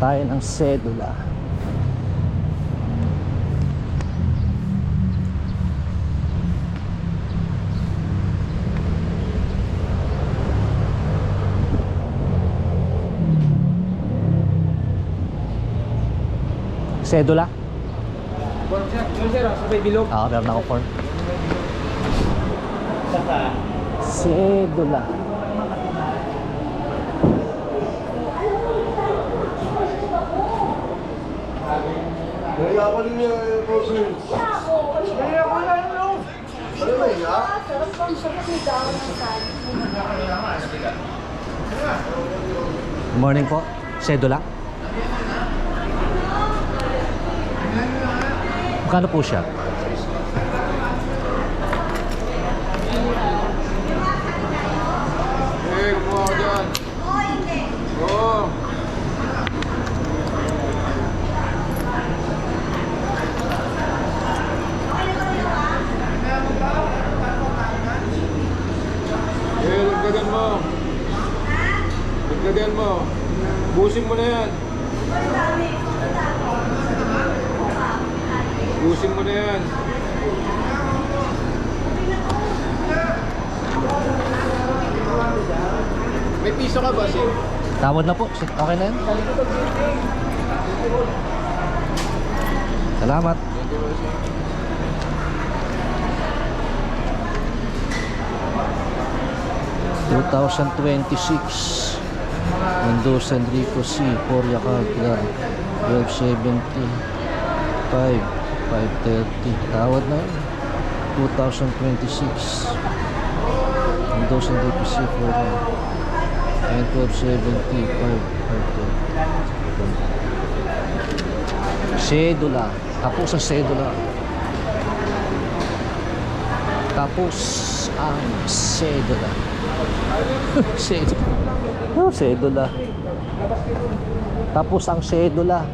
tayo ng sedula. Sedula? Sir, sabay bilog. Meron ako form. Sedula. Kaya ko rin yung puzzle. Kaya ko lang yung... Ano ba yun, ha? Sarap pang sarap ni Dawang ng sali. Morning po. Sedula. Magkano po siya? Kumuha ko dyan. Oo. Lagdagan mo. Lagdagan mo. Busin mo na yan. Busin mo na yan. May piso ka ba, Sir? Tawad na po. Okay na yan? Salamat. 2026 Mendoza Enrico C. Poria Calgar 1270 530 tawad na yun. 2026 Mendoza Enrico C. Poria 1270 530 sedula. Tapos ang sedula. Tapos ang sedula. Sedula. Oh, sedula. Tapos ang sedula.